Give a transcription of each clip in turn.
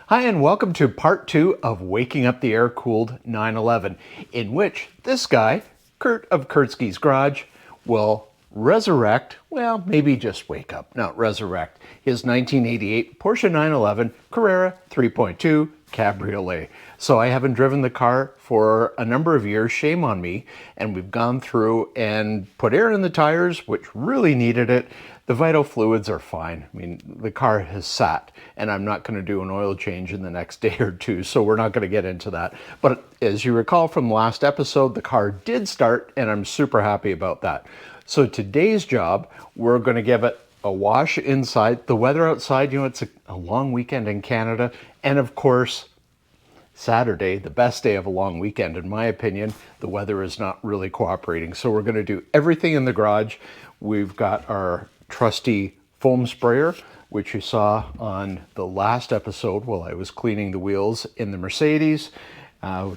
Hi, and welcome to part 2 of Waking Up the Air-Cooled 911, in which this guy, Kurt of Kurtzky's Garage, will resurrect, well, maybe just wake up, not resurrect, his 1988 Porsche 911 Carrera 3.2 Cabriolet. So I haven't driven the car for a number of years, shame on me, and we've gone through and put air in the tires, which really needed it. The vital fluids are fine. I mean, the car has sat, and I'm not going to do an oil change in the next day or two, so we're not going to get into that. But as you recall from the last episode, the car did start, and I'm super happy about that. So today's job, we're going to give it a wash inside. The weather outside, you know, it's a long weekend in Canada, and of course, Saturday, the best day of a long weekend, in my opinion. The weather is not really cooperating, so we're going to do everything in the garage. We've got our trusty foam sprayer, which you saw on the last episode while I was cleaning the wheels in the Mercedes,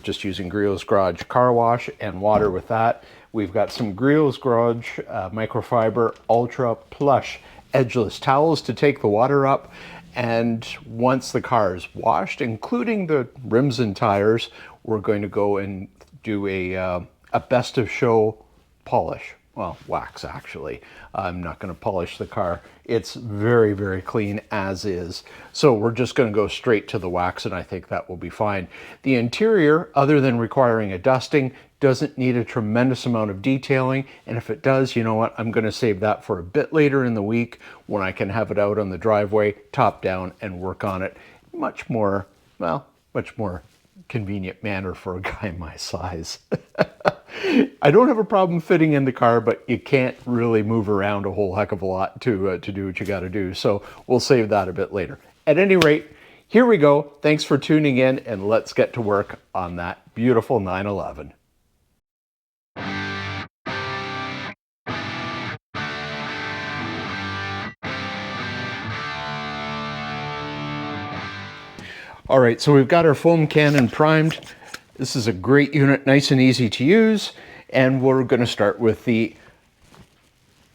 just using Griot's Garage car wash and water with that. We've got some Griot's Garage microfiber ultra plush edgeless towels to take the water up. And once the car is washed, including the rims and tires, we're going to go and do a best of show polish. Well, wax actually. I'm not going to polish the car. It's very, very clean as is. So we're just going to go straight to the wax, and I think that will be fine. The interior, other than requiring a dusting, doesn't need a tremendous amount of detailing. And if it does, you know what? I'm going to save that for a bit later in the week when I can have it out on the driveway, top down, and work on it much more, well, much more convenient manner for a guy my size. I don't have a problem fitting in the car, but you can't really move around a whole heck of a lot to do what you got to do. So we'll save that a bit later. At any rate, here we go. Thanks for tuning in, and let's get to work on that beautiful 911. All right, so we've got our foam cannon primed. This is a great unit, nice and easy to use. And we're going to start with the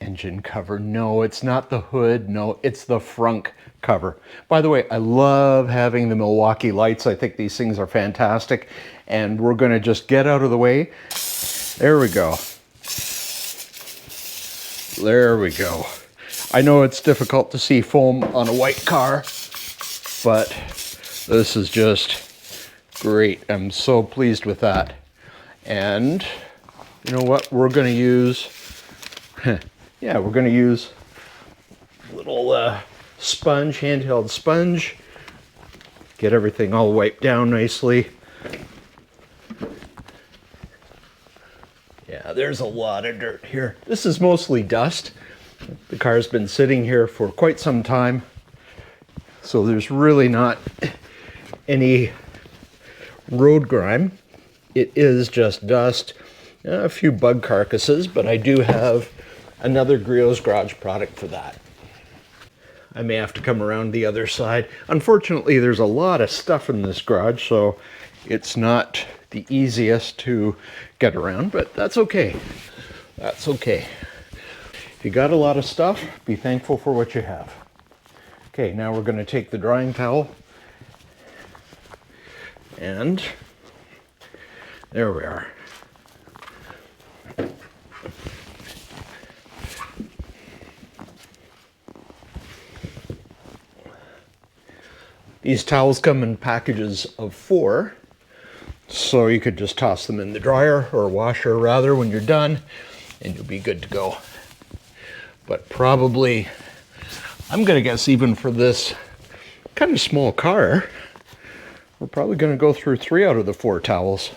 engine cover. No, it's not the hood. No, it's the front cover. By the way, I love having the Milwaukee lights. I think these things are fantastic. And we're going to just get out of the way. There we go. There we go. I know it's difficult to see foam on a white car, but this is just great. I'm so pleased with that. And you know what? We're going to use, yeah, we're going to use a little sponge, handheld sponge. Get everything all wiped down nicely. Yeah, there's a lot of dirt here. This is mostly dust. The car's been sitting here for quite some time, so there's really not any road grime. It is just dust, a few bug carcasses, but I do have another Griot's Garage product for that. I may have to come around the other side. Unfortunately, there's a lot of stuff in this garage, so it's not the easiest to get around, but that's okay. That's okay. If you got a lot of stuff, be thankful for what you have. Okay, now we're going to take the drying towel, and there we are. These towels come in packages of 4, so you could just toss them in the dryer, or washer rather, when you're done, and you'll be good to go. But probably, I'm gonna guess even for this kind of small car, we're probably gonna go through 3 out of the 4 towels.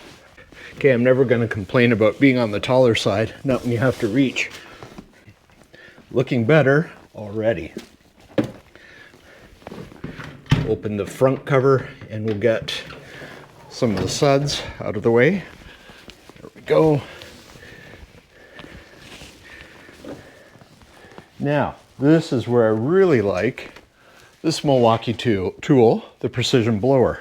Okay, I'm never gonna complain about being on the taller side, not when you have to reach. Looking better already. Open the front cover and we'll get some of the suds out of the way. There we go. Now, this is where I really like this Milwaukee tool, the precision blower.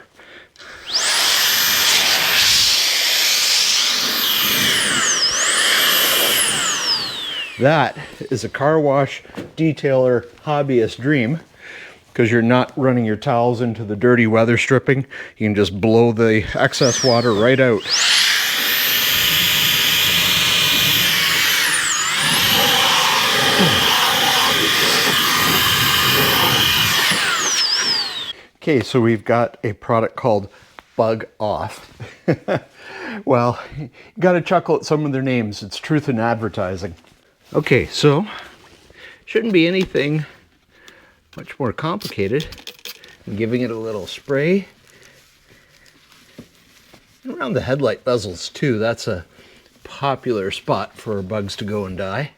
That is a car wash detailer hobbyist dream, because you're not running your towels into the dirty weather stripping. You can just blow the excess water right out. Okay, so we've got a product called Bug Off. Well, you gotta chuckle at some of their names. It's truth in advertising. Okay, so shouldn't be anything much more complicated. I'm giving it a little spray. Around the headlight bezels too, that's a popular spot for bugs to go and die.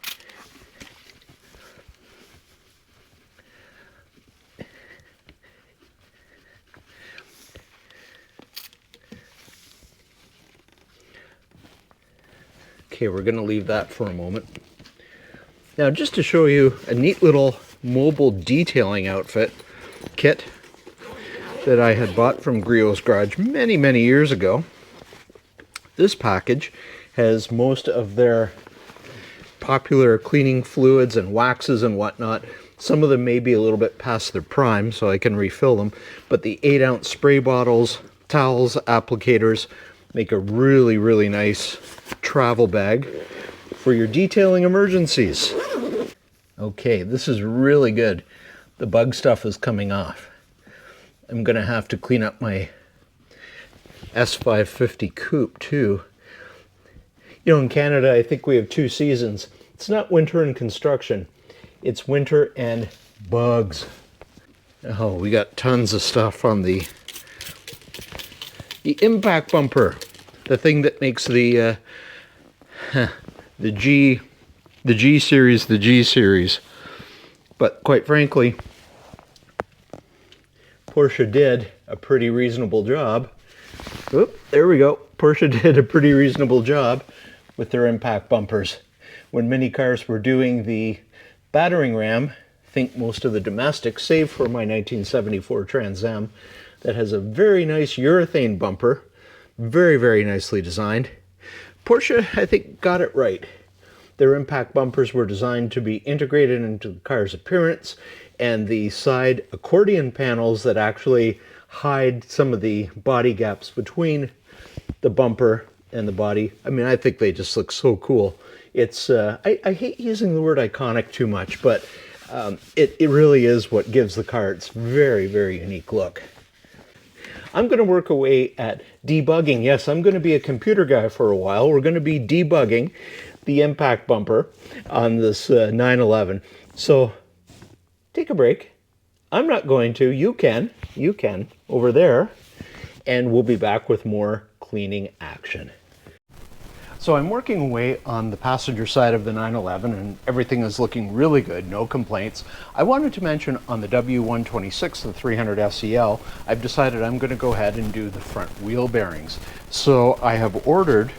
Okay, we're going to leave that for a moment. Now, just to show you a neat little mobile detailing outfit kit that I had bought from Griot's Garage many, many years ago. This package has most of their popular cleaning fluids and waxes and whatnot. Some of them may be a little bit past their prime, so I can refill them. But the 8-ounce spray bottles, towels, applicators make a really, really nice travel bag for your detailing emergencies. Okay, this is really good. The bug stuff is coming off. I'm gonna have to clean up my S550 coupe too. You know, in Canada, I think we have 2 seasons. It's not winter and construction. It's winter and bugs. Oh, we got tons of stuff on the impact bumper. The thing that makes the G series. But quite frankly, Porsche did a pretty reasonable job. Oop, there we go. Porsche did a pretty reasonable job with their impact bumpers. When many cars were doing the battering ram, I think most of the domestics, save for my 1974 Trans Am, that has a very nice urethane bumper, very, very nicely designed. Porsche, I think, got it right. Their impact bumpers were designed to be integrated into the car's appearance, and the side accordion panels that actually hide some of the body gaps between the bumper and the body. I mean, I think they just look so cool. It's, I hate using the word iconic too much, but it really is what gives the car its very, very unique look. I'm going to work away at debugging. Yes, I'm going to be a computer guy for a while. We're going to be debugging the impact bumper on this 911. So take a break. I'm not going to. You can over there. And we'll be back with more cleaning action. So I'm working away on the passenger side of the 911 and everything is looking really good, no complaints. I wanted to mention on the W126, the 300 SEL, I've decided I'm going to go ahead and do the front wheel bearings. So I have ordered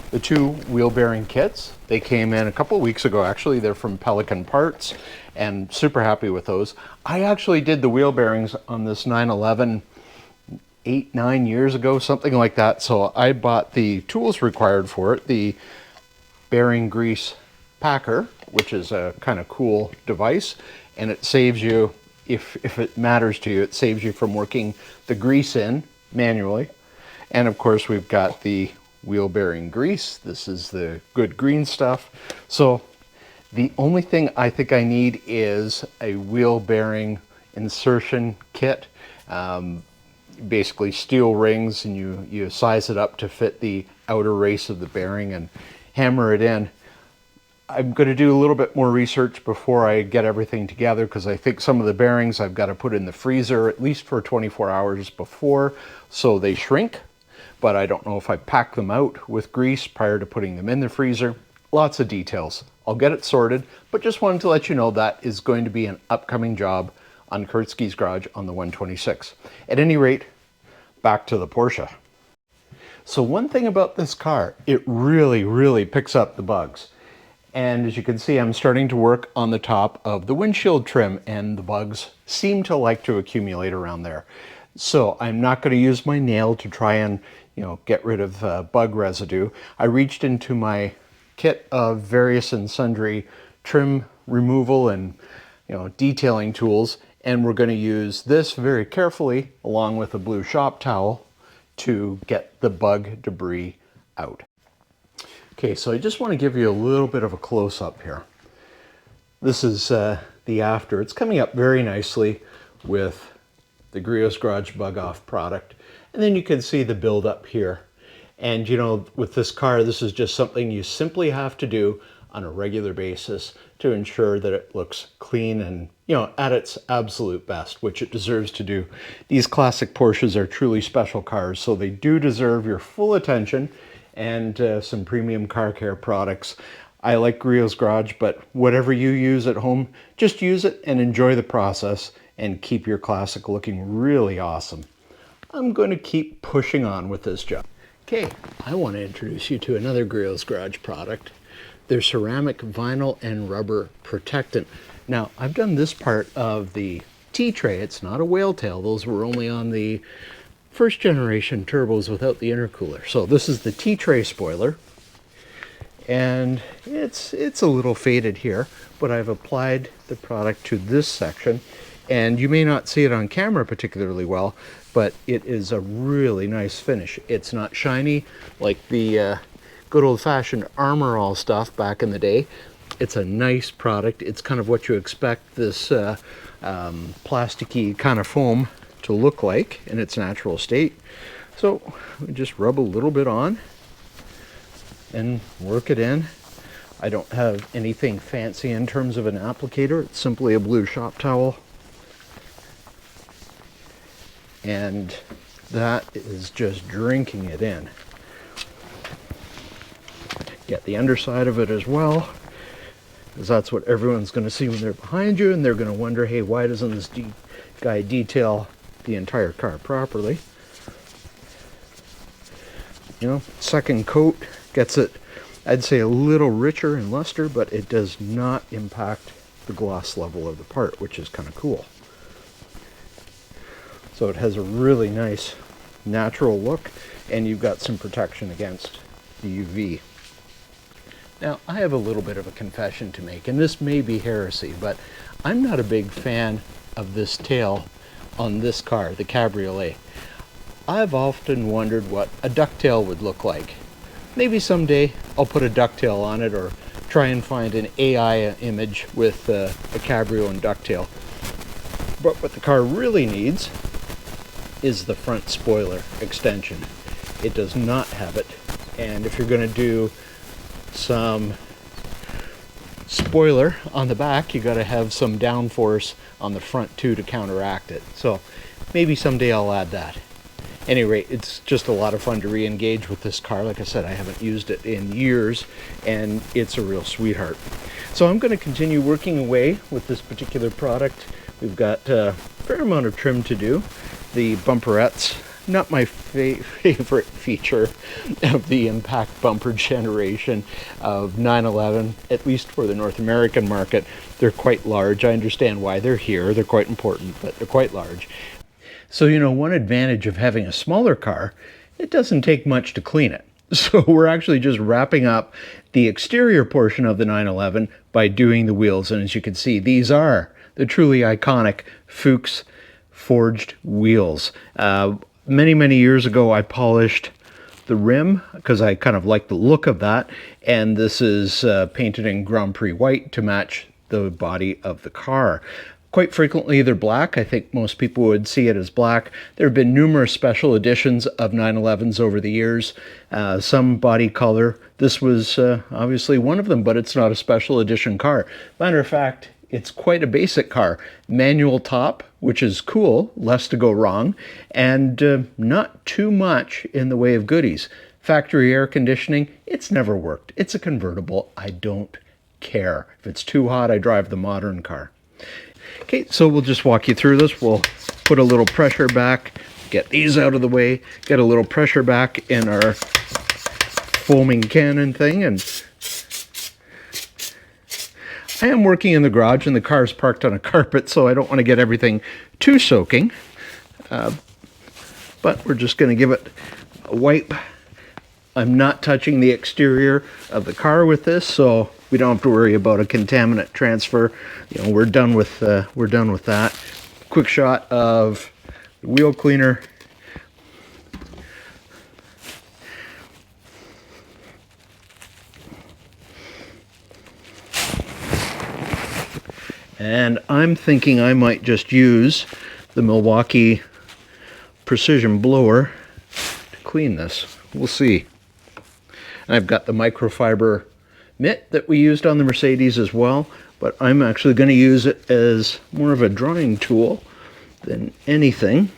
the 2 wheel bearing kits. They came in a couple weeks ago actually. They're from Pelican Parts and super happy with those. I actually did the wheel bearings on this 911 8-9 years ago, something like that. So I bought the tools required for it, the bearing grease packer, which is a kind of cool device, and it saves you, if it matters to you, it saves you from working the grease in manually. And of course we've got the wheel bearing grease. This is the good green stuff. So the only thing I think I need is a wheel bearing insertion kit. Basically steel rings, and you size it up to fit the outer race of the bearing and hammer it in. I'm going to do a little bit more research before I get everything together, because I think some of the bearings I've got to put in the freezer at least for 24 hours before so they shrink, but I don't know if I pack them out with grease prior to putting them in the freezer. Lots of details. I'll get it sorted, but just wanted to let you know that is going to be an upcoming job on Kurtzky's Garage on the 126. At any rate, back to the Porsche. So one thing about this car, it really, really picks up the bugs. And as you can see, I'm starting to work on the top of the windshield trim, and the bugs seem to like to accumulate around there. So I'm not going to use my nail to try and, get rid of bug residue. I reached into my kit of various and sundry trim removal and, detailing tools, And we're going to use this very carefully along with a blue shop towel to get the bug debris out. Okay, so I just want to give you a little bit of a close-up here. This is the after. It's coming up very nicely with the Griot's Garage Bug Off product. And then you can see the build up here. And you know, with this car, this is just something you simply have to do on a regular basis to ensure that it looks clean and, you know, at its absolute best, which it deserves to do. These classic Porsches are truly special cars, so they do deserve your full attention and some premium car care products. I like Griot's Garage, but whatever you use at home, just use it and enjoy the process and keep your classic looking really awesome. I'm going to keep pushing on with this job. Okay, I want to introduce you to another Griot's Garage product. Their ceramic, vinyl, and rubber protectant. Now, I've done this part of the T-tray. It's not a whale tail. Those were only on the first generation turbos without the intercooler. So this is the T-tray spoiler. And it's a little faded here, but I've applied the product to this section. And you may not see it on camera particularly well, but it is a really nice finish. It's not shiny like the good old-fashioned Armor All stuff back in the day. It's a nice product. It's kind of what you expect this plasticky kind of foam to look like in its natural state. So we just rub a little bit on and work it in. I don't have anything fancy in terms of an applicator. It's simply a blue shop towel. And that is just drinking it in. Get the underside of it as well, because that's what everyone's going to see when they're behind you, and they're going to wonder, hey, why doesn't this guy detail the entire car properly? You know, second coat gets it, I'd say, a little richer in luster, but it does not impact the gloss level of the part, which is kind of cool. So it has a really nice natural look, and you've got some protection against the UV. Now, I have a little bit of a confession to make, and this may be heresy, but I'm not a big fan of this tail on this car, the Cabriolet. I've often wondered what a ducktail would look like. Maybe someday I'll put a ducktail on it, or try and find an AI image with a cabrio and ducktail. But what the car really needs is the front spoiler extension. It does not have it, and if you're going to do some spoiler on the back, you got to have some downforce on the front too to counteract it. So maybe someday I'll add that. Any rate, it's just a lot of fun to re-engage with this car. Like I said, I haven't used it in years, and it's a real sweetheart. So I'm going to continue working away with this particular product. We've got a fair amount of trim to do. The bumperettes, not my favorite feature of the impact bumper generation of 911, at least for the North American market. They're quite large. I understand why they're here. They're quite important, but they're quite large. So, you know, one advantage of having a smaller car, it doesn't take much to clean it. So we're actually just wrapping up the exterior portion of the 911 by doing the wheels. And as you can see, these are the truly iconic Fuchs forged wheels. Many years ago, I polished the rim because I kind of like the look of that. And this is painted in Grand Prix white to match the body of the car. Quite frequently, they're black. I think most people would see it as black. There have been numerous special editions of 911s over the years, some body color. This was obviously one of them, but it's not a special edition car. Matter of fact, it's quite a basic car. Manual top, which is cool, less to go wrong, and not too much in the way of goodies. Factory air conditioning, it's never worked. It's a convertible. I don't care. If it's too hot, I drive the modern car. Okay, so we'll just walk you through this. We'll put a little pressure back, get these out of the way, get a little pressure back in our foaming cannon thing, and I am working in the garage and the car is parked on a carpet, so I don't want to get everything too soaking, but we're just going to give it a wipe. I'm not touching the exterior of the car with this, so we don't have to worry about a contaminant transfer. You know, we're done with that. quick shot of the wheel cleaner. And I'm thinking I might just use the Milwaukee precision blower to clean this. We'll see. And I've got the microfiber mitt that we used on the Mercedes as well, but I'm actually going to use it as more of a drying tool than anything.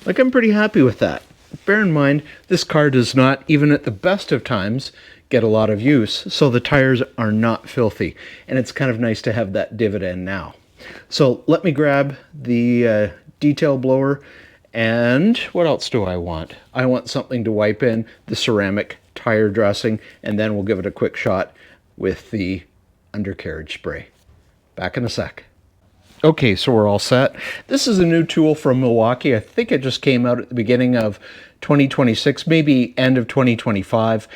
Like, I'm pretty happy with that. Bear in mind, this car does not, even at the best of times, get a lot of use, so the tires are not filthy, and it's kind of nice to have that dividend now. So let me grab the detail blower, and what else do I want? I want something to wipe in the ceramic tire dressing, and then we'll give it a quick shot with the undercarriage spray. Back in a sec. Okay, so we're all set. This is a new tool from Milwaukee. I think it just came out at the beginning of 2026, maybe end of 2025.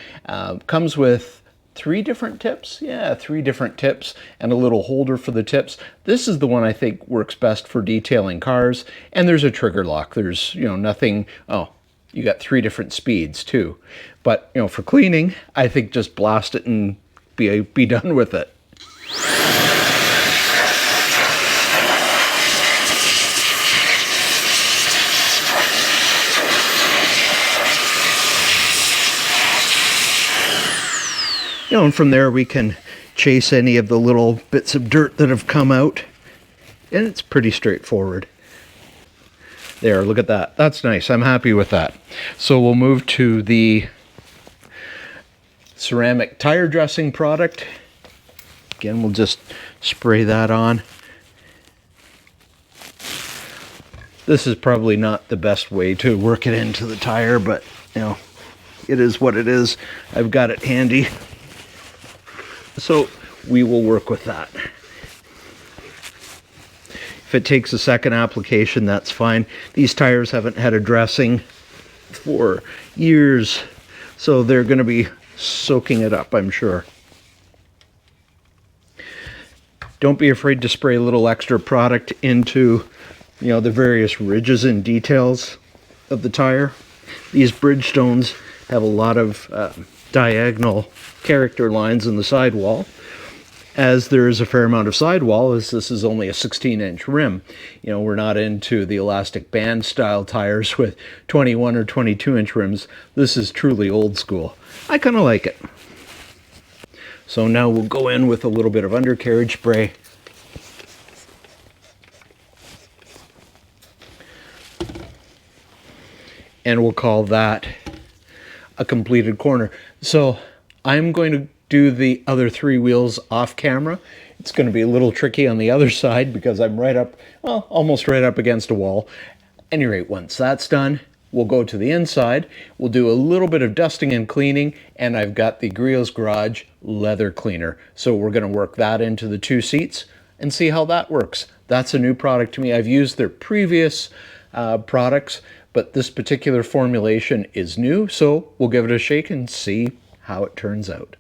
Comes with 3 different tips. Yeah, 3 different tips and a little holder for the tips. This is the one I think works best for detailing cars. And there's a trigger lock. There's, nothing. Oh, you got 3 different speeds too. But, for cleaning, I think just blast it and be done with it. And from there we can chase any of the little bits of dirt that have come out. And it's pretty straightforward. There, look at that. That's nice. I'm happy with that. So we'll move to the ceramic tire dressing product. Again, we'll just spray that on. This is probably not the best way to work it into the tire, but it is what it is. I've got it handy. So we will work with that. If it takes a second application, that's fine. These tires haven't had a dressing for years, so they're going to be soaking it up, I'm sure. Don't be afraid to spray a little extra product into, the various ridges and details of the tire. These Bridgestones have a lot of diagonal character lines in the sidewall, as there is a fair amount of sidewall, as this is only a 16-inch rim. We're not into the elastic band style tires with 21 or 22-inch rims. This is truly old school. I kind of like it. So now we'll go in with a little bit of undercarriage spray. And we'll call that a completed corner. So I'm going to do the other 3 wheels off camera. It's going to be a little tricky on the other side because I'm almost right up against a wall. At any rate, once that's done, we'll go to the inside. We'll do a little bit of dusting and cleaning, and I've got the Griot's Garage leather cleaner. So we're going to work that into the 2 seats and see how that works. That's a new product to me. I've used their previous products, but this particular formulation is new, so we'll give it a shake and see how it turns out.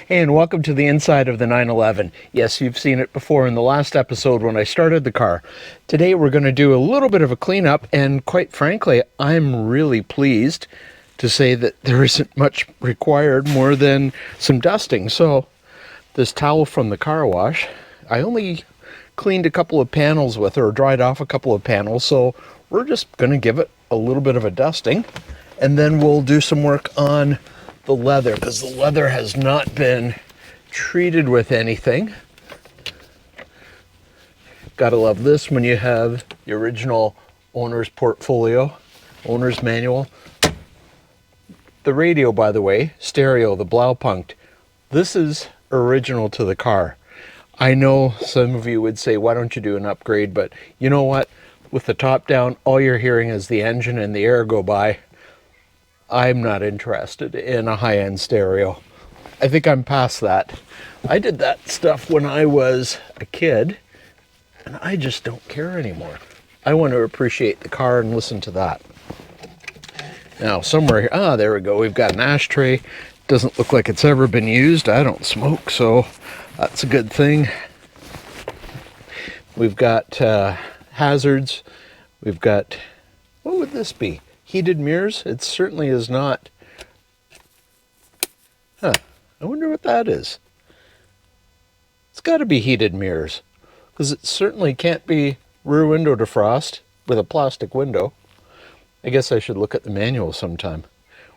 Hey, and welcome to the inside of the 911. Yes, you've seen it before in the last episode when I started the car. Today we're going to do a little bit of a cleanup, and quite frankly, I'm really pleased to say that there isn't much required more than some dusting. So this towel from the car wash, I only cleaned a couple of panels with it, or dried off a couple of panels, so we're just going to give it a little bit of a dusting, and then we'll do some work on the leather, because the leather has not been treated with anything. Gotta love this when you have the original owner's portfolio, owner's manual. The radio, by the way, stereo, the Blaupunkt, this is original to the car. I know some of you would say, why don't you do an upgrade? But you know what? With the top down, all you're hearing is the engine and the air go by. I'm not interested in a high-end stereo. I think I'm past that. I did that stuff when I was a kid, and I just don't care anymore. I want to appreciate the car and listen to that. Now, somewhere here, there we go. We've got an ashtray. Doesn't look like it's ever been used. I don't smoke, so that's a good thing. We've got hazards. We've got, what would this be? Heated mirrors? It certainly is not. Huh, I wonder what that is. It's got to be heated mirrors, because it certainly can't be rear window defrost with a plastic window. I guess I should look at the manual sometime.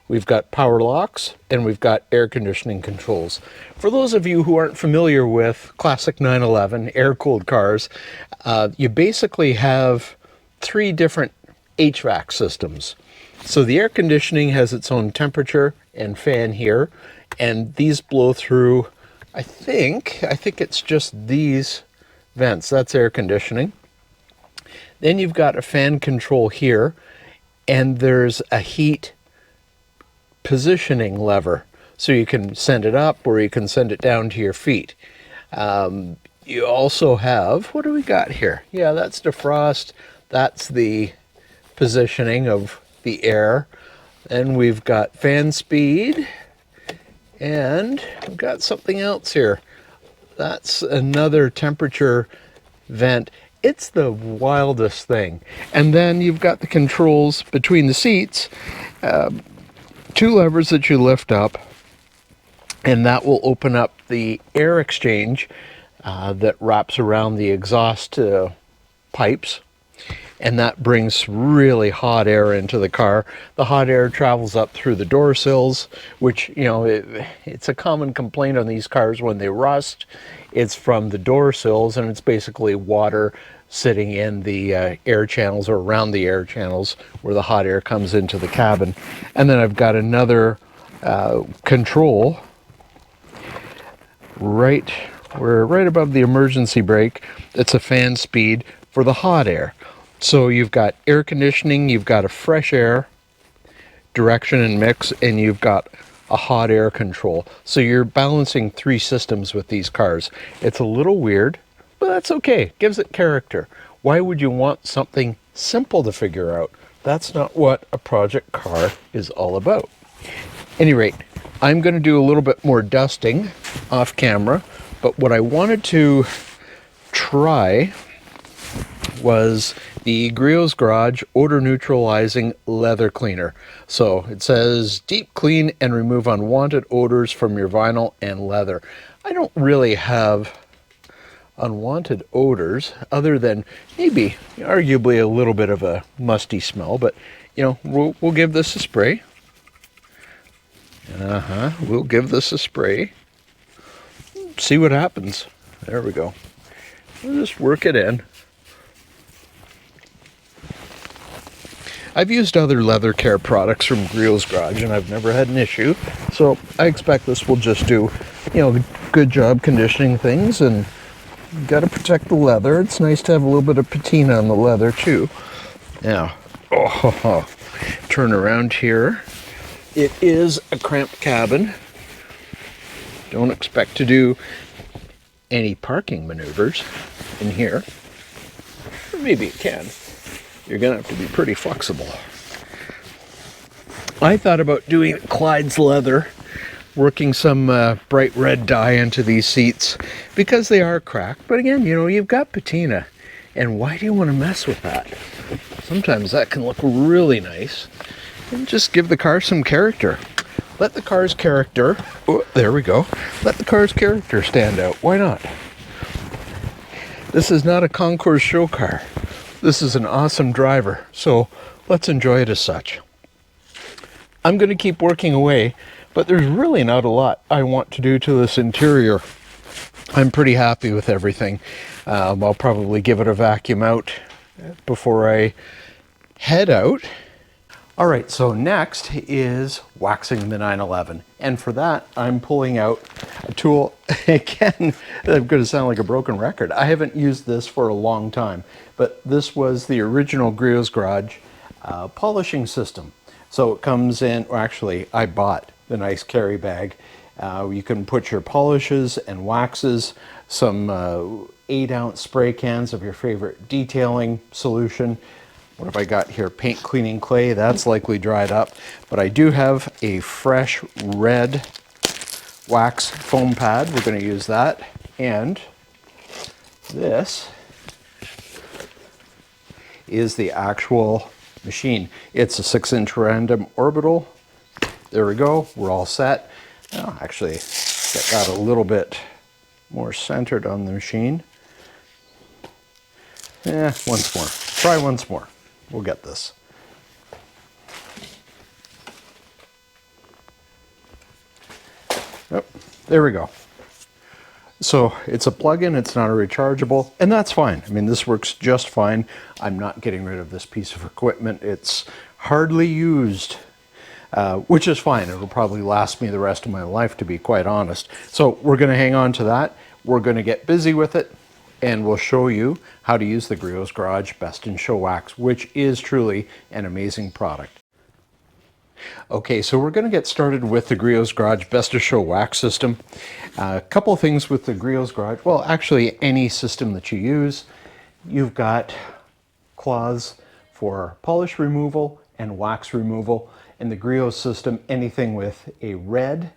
We've got power locks, and we've got air conditioning controls. For those of you who aren't familiar with classic 911 air-cooled cars, you basically have 3 different HVAC systems. So the air conditioning has its own temperature and fan here, and these blow through, I think it's just these vents. That's air conditioning. Then you've got a fan control here, and there's a heat positioning lever. So you can send it up or you can send it down to your feet. You also have, what do we got here? Yeah, that's defrost. That's the positioning of the air. Then we've got fan speed. And we've got something else here. That's another temperature vent. It's the wildest thing. And then you've got the controls between the seats. 2 levers that you lift up, and that will open up the air exchange that wraps around the exhaust pipes. And that brings really hot air into the car. The hot air travels up through the door sills, which, you know, it's a common complaint on these cars when they rust. It's from the door sills, and it's basically water sitting in the air channels or around the air channels where the hot air comes into the cabin. And then I've got another control right above the emergency brake. It's a fan speed for the hot air. So you've got air conditioning, you've got a fresh air direction and mix, and you've got a hot air control. So you're balancing 3 systems with these cars. It's a little weird, but that's okay. It gives it character. Why would you want something simple to figure out? That's not what a project car is all about. At any rate, I'm going to do a little bit more dusting off camera, but what I wanted to try was the Griot's Garage odor neutralizing leather cleaner. So it says deep clean and remove unwanted odors from your vinyl and leather. I don't really have unwanted odors other than maybe arguably a little bit of a musty smell, but you know, we'll give this a spray. We'll give this a spray. See what happens. There we go. We'll just work it in. I've used other leather care products from Griot's Garage and I've never had an issue, so I expect this will just do, you know, good job conditioning things, and you got to protect the leather. It's nice to have a little bit of patina on the leather too. Now, turn around here. It is a cramped cabin. Don't expect to do any parking maneuvers in here. Or maybe it can. You're going to have to be pretty flexible. I thought about doing Clyde's leather, working some bright red dye into these seats because they are cracked. But again, you know, you've got patina, and why do you want to mess with that? Sometimes that can look really nice, and just give the car some character. Let the car's character, oh, there we go. Let the car's character stand out. Why not? This is not a concours show car. This is an awesome driver, so let's enjoy it as such. I'm going to keep working away, but there's really not a lot I want to do to this interior. I'm pretty happy with everything. I'll probably give it a vacuum out before I head out. All right, so next is waxing the 911. And for that, I'm pulling out a tool. Again, I'm going to sound like a broken record. I haven't used this for a long time, but this was the original Griot's Garage polishing system. So it comes in, or actually, I bought the nice carry bag. You can put your polishes and waxes, some 8-ounce spray cans of your favorite detailing solution. What have I got here? Paint cleaning clay. That's likely dried up. But I do have a fresh red wax foam pad. We're going to use that. And this is the actual machine. It's a 6-inch random orbital. There we go, we're all set. I'll actually get that a little bit more centered on the machine. Once more. Try once more. We'll get this. Oh, there we go. So it's a plug-in, it's not a rechargeable, and that's fine. I mean, this works just fine. I'm not getting rid of this piece of equipment. It's hardly used, which is fine. It'll probably last me the rest of my life, to be quite honest. So we're gonna hang on to that. We're gonna get busy with it, and we'll show you how to use the Griot's Garage Best in Show Wax, which is truly an amazing product. Okay, so we're going to get started with the Griot's Garage Best in Show Wax system. A couple of things with the Griot's Garage. Well, actually, any system that you use, you've got cloths for polish removal and wax removal. In the Griot system, anything with a red,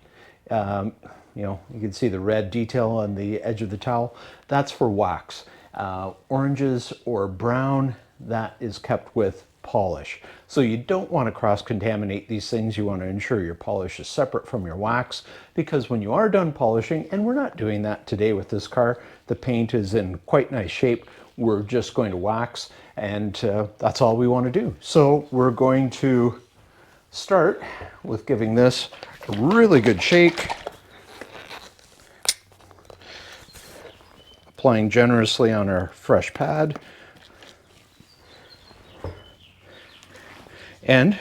you can see the red detail on the edge of the towel, that's for wax. Oranges or brown, that is kept with polish. So you don't want to cross-contaminate these things. You want to ensure your polish is separate from your wax, because when you are done polishing, and we're not doing that today with this car, the paint is in quite nice shape, we're just going to wax, and that's all we want to do. So we're going to start with giving this a really good shake, applying generously on our fresh pad, and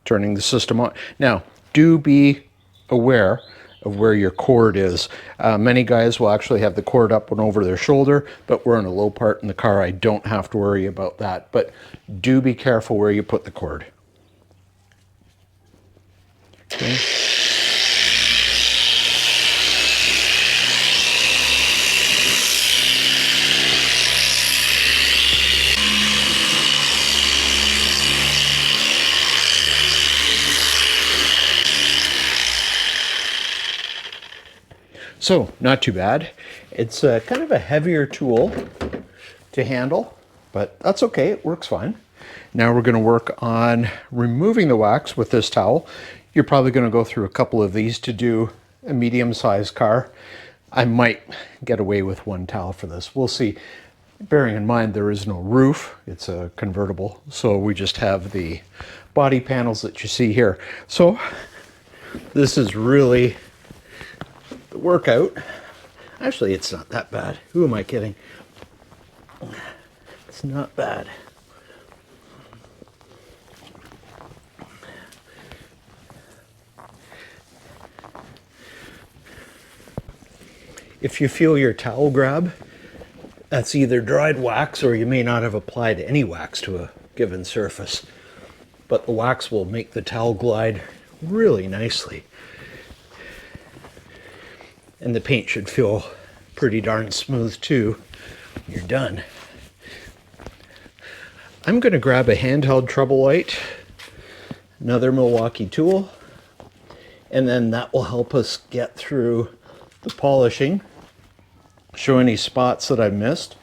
turning the system on. Now, do be aware of where your cord is. Many guys will actually have the cord up and over their shoulder, but we're in a low part in the car. I don't have to worry about that, but do be careful where you put the cord. Okay. So, not too bad. It's kind of a heavier tool to handle, but that's okay, it works fine. Now we're going to work on removing the wax with this towel. You're probably going to go through a couple of these to do a medium-sized car. I might get away with one towel for this. We'll see. Bearing in mind there is no roof, it's a convertible, so we just have the body panels that you see here. So this is really the workout. Actually, it's not that bad. Who am I kidding? It's not bad. If you feel your towel grab, that's either dried wax or you may not have applied any wax to a given surface. But the wax will make the towel glide really nicely. And the paint should feel pretty darn smooth too when you're done. I'm going to grab a handheld trouble light, another Milwaukee tool, and then that will help us get through the polishing, show any spots that I missed,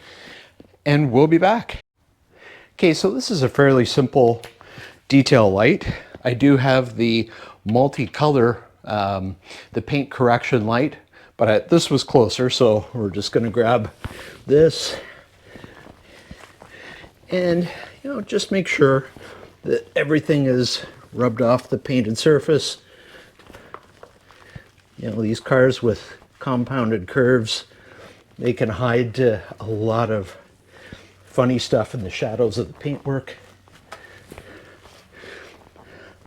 and we'll be back. Okay, so this is a fairly simple detail light. I do have the multicolor, the paint correction light, but this was closer, so we're just going to grab this and just make sure that everything is rubbed off the painted surface. These cars with compounded curves, they can hide a lot of funny stuff in the shadows of the paintwork,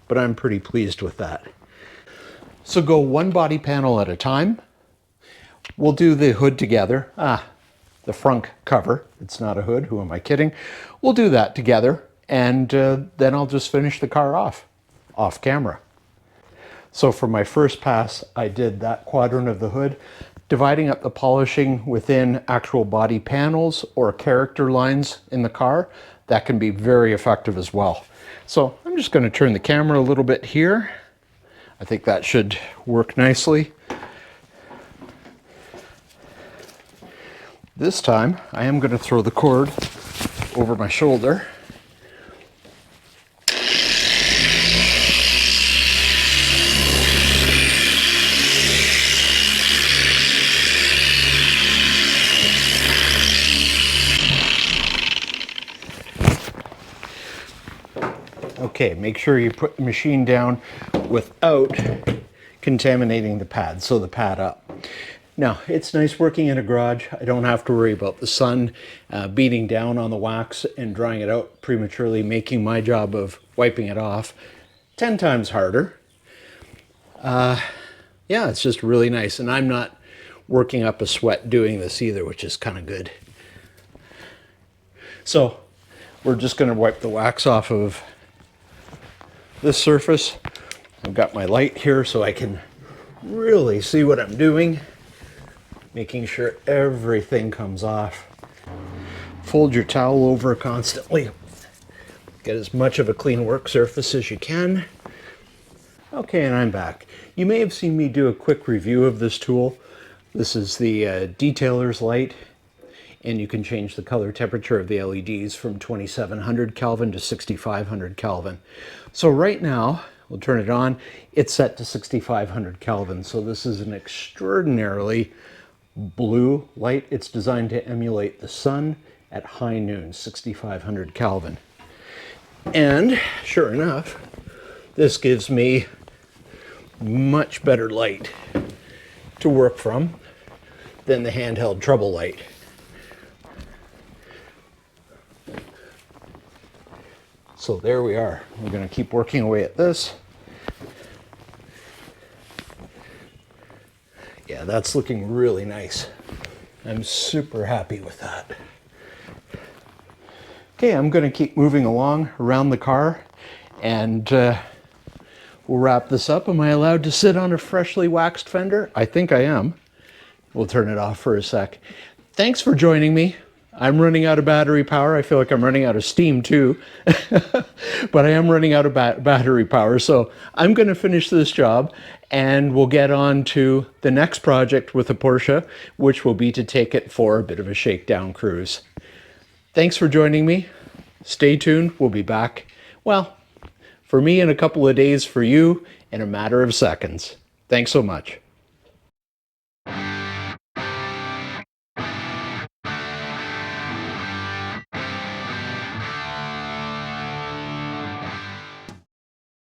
but I'm pretty pleased with that. So go one body panel at a time. We'll do the hood together. The front cover. It's not a hood. Who am I kidding? We'll do that together, and then I'll just finish the car off camera. So for my first pass, I did that quadrant of the hood, dividing up the polishing within actual body panels or character lines in the car. That can be very effective as well. So I'm just going to turn the camera a little bit here. I think that should work nicely. This time, I am going to throw the cord over my shoulder Okay, make sure you put the machine down without contaminating the pad, so the pad up. Now, it's nice working in a garage. I don't have to worry about the sun beating down on the wax and drying it out prematurely, making my job of wiping it off 10 times harder. Yeah, it's just really nice, and I'm not working up a sweat doing this either, which is kind of good. So, we're just going to wipe the wax off of this surface. I've got my light here so I can really see what I'm doing, making sure everything comes off. Fold your towel over constantly. Get as much of a clean work surface as you can. Okay, and I'm back. You may have seen me do a quick review of this tool. This is the detailer's light, and you can change the color temperature of the LEDs from 2700 Kelvin to 6500 Kelvin. So right now, we'll turn it on, it's set to 6500 Kelvin. So this is an extraordinarily blue light. It's designed to emulate the sun at high noon, 6500 Kelvin. And sure enough, this gives me much better light to work from than the handheld trouble light. So there we are. We're going to keep working away at this. Yeah, that's looking really nice. I'm super happy with that. Okay, I'm going to keep moving along around the car, and we'll wrap this up. Am I allowed to sit on a freshly waxed fender? I think I am. We'll turn it off for a sec. Thanks for joining me. I'm running out of battery power. I feel like I'm running out of steam too, but I am running out of battery power. So I'm going to finish this job, and we'll get on to the next project with the Porsche, which will be to take it for a bit of a shakedown cruise. Thanks for joining me. Stay tuned. We'll be back, well, for me in a couple of days, for you in a matter of seconds. Thanks so much.